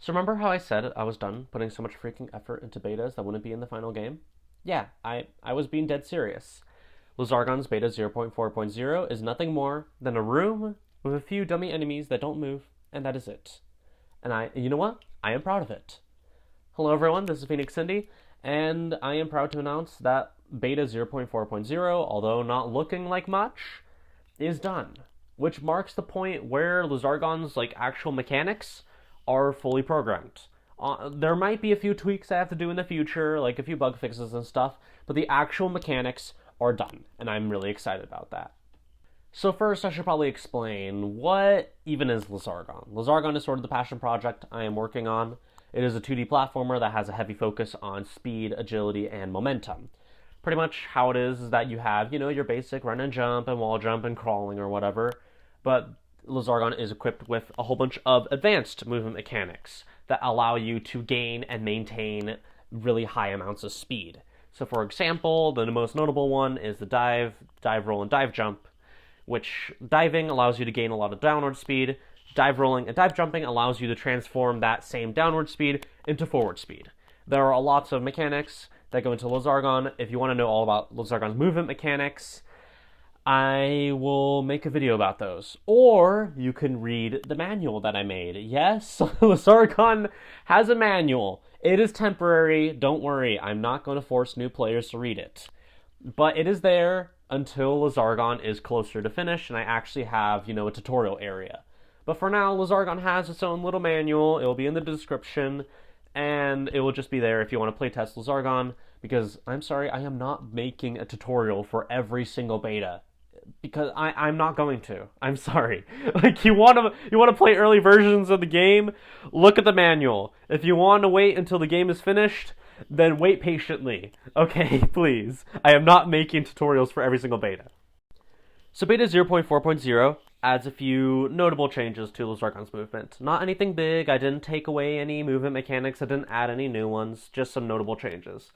So remember how I said I was done putting so much freaking effort into betas that wouldn't be in the final game? Yeah, I was being dead serious. Lizargon's beta 0.4.0 is nothing more than a room with a few dummy enemies that don't move, and that is it. And you know what? I am proud of it. Hello everyone, this is Phoenix Cindy, and I am proud to announce that beta 0.4.0, although not looking like much, is done. Which marks the point where Lizargon's actual mechanics are fully programmed. There might be a few tweaks I have to do in the future, like a few bug fixes and stuff, but the actual mechanics are done, and I'm really excited about that. So first, I should probably explain what even is Lizargon. Lizargon is sort of the passion project I am working on. It is a 2D platformer that has a heavy focus on speed, agility, and momentum. Pretty much how it is that you have, your basic run and jump and wall jump and crawling or whatever, but Lizargon is equipped with a whole bunch of advanced movement mechanics that allow you to gain and maintain really high amounts of speed. So for example, the most notable one is the dive roll, and dive jump, which diving allows you to gain a lot of downward speed. Dive rolling and dive jumping allows you to transform that same downward speed into forward speed. There are lots of mechanics that go into Lizargon. If you want to know all about Lizargon's movement mechanics, I will make a video about those. Or you can read the manual that I made. Yes, Lizargon has a manual. It is temporary. Don't worry, I'm not going to force new players to read it. But it is there until Lizargon is closer to finish, and I actually have, a tutorial area. But for now, Lizargon has its own little manual. It will be in the description, and it will just be there if you want to playtest Lizargon, because I'm sorry, I am not making a tutorial for every single beta. Because I'm not going to. I'm sorry. You want to play early versions of the game, look at the manual. If you want to wait until the game is finished, then wait patiently. Okay, please. I am not making tutorials for every single beta. So beta 0.4.0 adds a few notable changes to Lizargon's movement. Not anything big. I didn't take away any movement mechanics. I didn't add any new ones. Just some notable changes.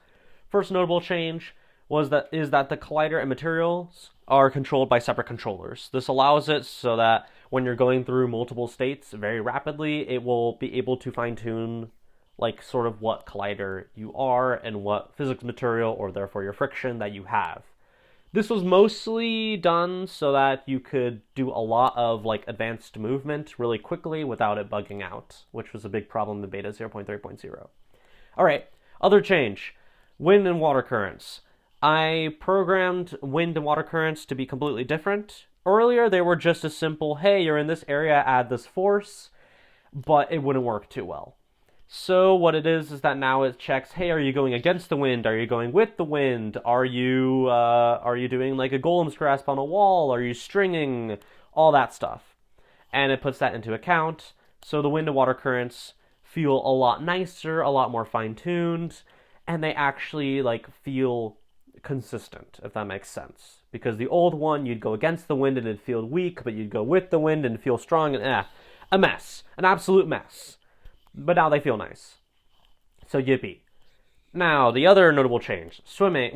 First notable change is that the collider and materials are controlled by separate controllers. This allows it so that when you're going through multiple states very rapidly, it will be able to fine-tune sort of what collider you are and what physics material, or therefore your friction, that you have. This was mostly done so that you could do a lot of advanced movement really quickly without it bugging out, which was a big problem in beta 0.3.0. Alright, other change. Wind and water currents. I programmed wind and water currents to be completely different. Earlier, they were just a simple, hey, you're in this area, add this force, but it wouldn't work too well. So what it is that now it checks, hey, are you going against the wind? Are you going with the wind? Are you doing a golem's grasp on a wall? Are you stringing? All that stuff. And it puts that into account, so the wind and water currents feel a lot nicer, a lot more fine-tuned, and they actually feel consistent, if that makes sense. Because the old one, you'd go against the wind and it'd feel weak, but you'd go with the wind and feel strong, and a mess. An absolute mess. But now they feel nice. So yippee. Now, the other notable change, swimming.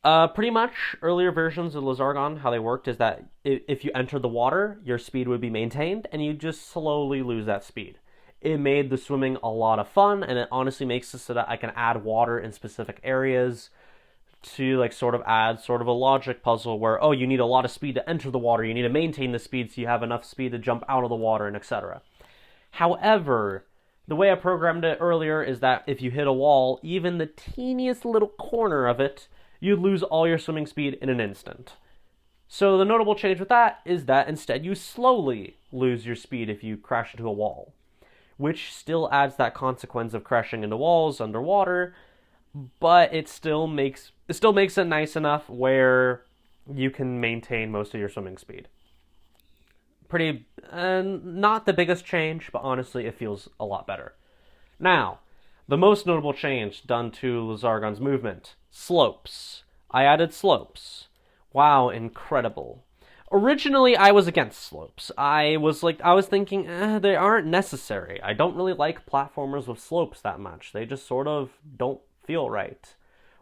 Pretty much, earlier versions of Lizargon, how they worked is that if you enter the water, your speed would be maintained, and you just slowly lose that speed. It made the swimming a lot of fun, and it honestly makes it so that I can add water in specific areas to sort of add sort of a logic puzzle where, oh, you need a lot of speed to enter the water, you need to maintain the speed so you have enough speed to jump out of the water, and etc. However, the way I programmed it earlier is that if you hit a wall, even the teeniest little corner of it, you'd lose all your swimming speed in an instant. So the notable change with that is that instead you slowly lose your speed if you crash into a wall, which still adds that consequence of crashing into walls underwater, but it still makes it nice enough where you can maintain most of your swimming speed. Not the biggest change, but honestly, it feels a lot better. Now, the most notable change done to Lizargon's movement, slopes. I added slopes. Wow, incredible. Originally, I was against slopes. I was thinking, they aren't necessary. I don't really like platformers with slopes that much. They just sort of don't feel right.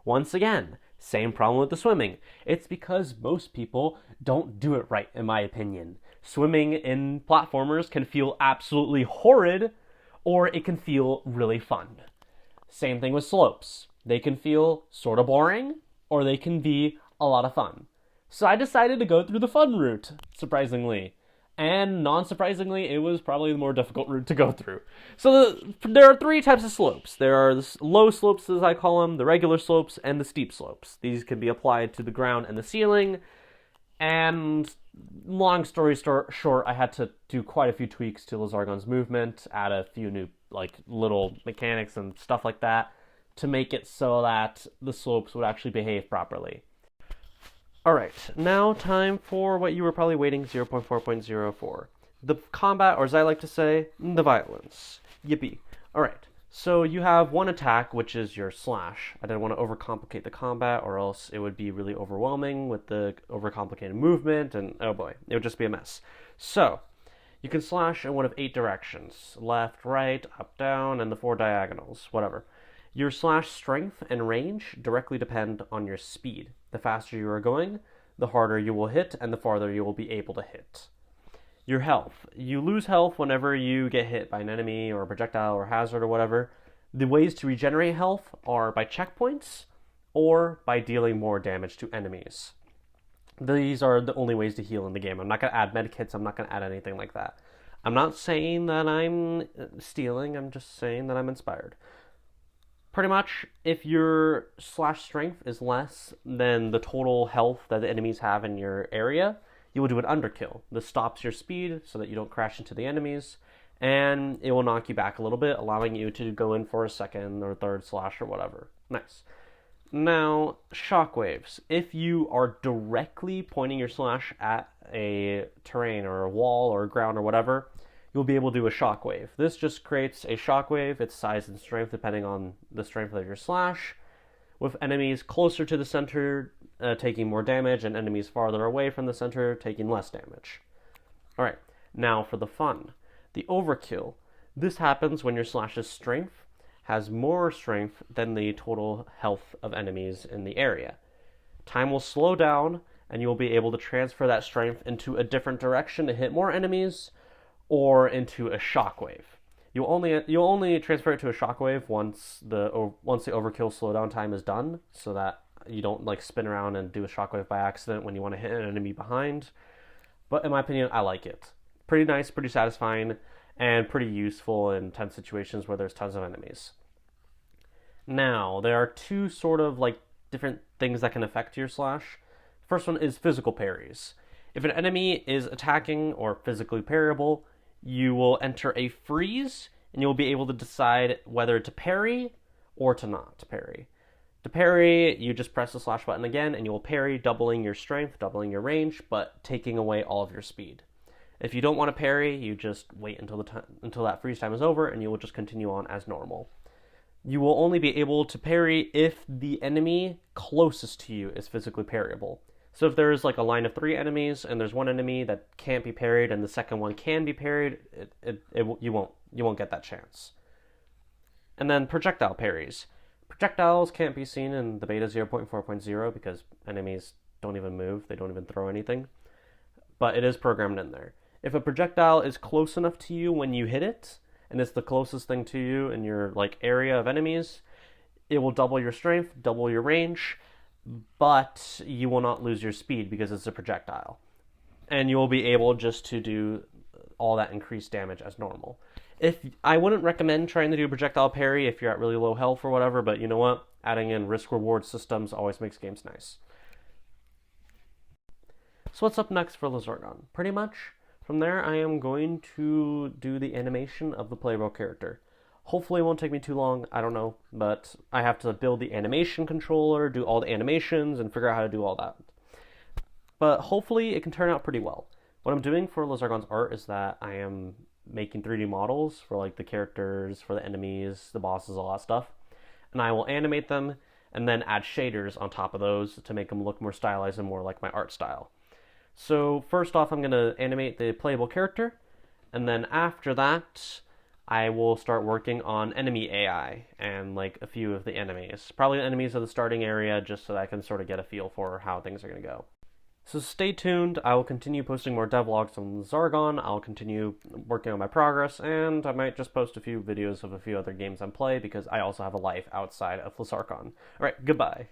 Once again, same problem with the swimming. It's because most people don't do it right, in my opinion. Swimming in platformers can feel absolutely horrid, or it can feel really fun. Same thing with slopes. They can feel sort of boring, or they can be a lot of fun. So I decided to go through the fun route, surprisingly. And non-surprisingly, it was probably the more difficult route to go through. So there are 3 types of slopes. There are the low slopes, as I call them, the regular slopes, and the steep slopes. These can be applied to the ground and the ceiling. And long story short, I had to do quite a few tweaks to Lizargon's movement, add a few new little mechanics and stuff like that to make it so that the slopes would actually behave properly. Alright, now time for what you were probably waiting, 0.4.0 for. The combat, or as I like to say, the violence. Yippee. Alright, so you have one attack, which is your slash. I didn't want to overcomplicate the combat, or else it would be really overwhelming with the overcomplicated movement, and oh boy, it would just be a mess. So, you can slash in one of 8 directions. Left, right, up, down, and the 4 diagonals, whatever. Your slash strength and range directly depend on your speed. The faster you are going, the harder you will hit, and the farther you will be able to hit. Your health. You lose health whenever you get hit by an enemy or a projectile or hazard or whatever. The ways to regenerate health are by checkpoints or by dealing more damage to enemies. These are the only ways to heal in the game. I'm not going to add medkits. I'm not going to add anything like that. I'm not saying that I'm stealing. I'm just saying that I'm inspired. Pretty much, if your slash strength is less than the total health that the enemies have in your area, you will do an underkill. This stops your speed so that you don't crash into the enemies, and it will knock you back a little bit, allowing you to go in for a second or third slash or whatever. Nice. Now, shockwaves. If you are directly pointing your slash at a terrain or a wall or a ground or whatever, you'll be able to do a shockwave. This just creates a shockwave, its size and strength depending on the strength of your slash, with enemies closer to the center taking more damage, and enemies farther away from the center taking less damage. Alright, now for the fun. The overkill. This happens when your slash's strength has more strength than the total health of enemies in the area. Time will slow down, and you will be able to transfer that strength into a different direction to hit more enemies, or into a shockwave. You'll only transfer it to a shockwave once the overkill slowdown time is done, so that you don't spin around and do a shockwave by accident when you want to hit an enemy behind. But in my opinion, I like it. Pretty nice, pretty satisfying, and pretty useful in tense situations where there's tons of enemies. Now, there are 2 sort of different things that can affect your slash. First one is physical parries. If an enemy is attacking or physically parryable, you will enter a freeze, and you'll be able to decide whether to parry or to not parry. To parry, you just press the slash button again, and you will parry, doubling your strength, doubling your range, but taking away all of your speed. If you don't want to parry, you just wait until that freeze time is over, and you will just continue on as normal. You will only be able to parry if the enemy closest to you is physically parryable. So if there's a line of 3 enemies and there's one enemy that can't be parried and the second one can be parried, you won't get that chance. And then projectile parries. Projectiles can't be seen in the beta 0.4.0 because enemies don't even move, they don't even throw anything. But it is programmed in there. If a projectile is close enough to you when you hit it, and it's the closest thing to you in your area of enemies, it will double your strength, double your range, but you will not lose your speed because it's a projectile. And you will be able just to do all that increased damage as normal. I wouldn't recommend trying to do projectile parry if you're at really low health or whatever, but you know what? Adding in risk-reward systems always makes games nice. So what's up next for Lizargon? Pretty much, from there I am going to do the animation of the playable character. Hopefully it won't take me too long, I don't know, but I have to build the animation controller, do all the animations, and figure out how to do all that. But hopefully it can turn out pretty well. What I'm doing for Lizargon's art is that I am making 3D models for the characters, for the enemies, the bosses, all that stuff. And I will animate them, and then add shaders on top of those to make them look more stylized and more like my art style. So first off, I'm going to animate the playable character, and then after that, I will start working on enemy AI and a few of the enemies. Probably the enemies of the starting area, just so that I can sort of get a feel for how things are going to go. So stay tuned. I will continue posting more devlogs on Lizargon. I'll continue working on my progress, and I might just post a few videos of a few other games I'm playing because I also have a life outside of Lizargon. Alright, goodbye.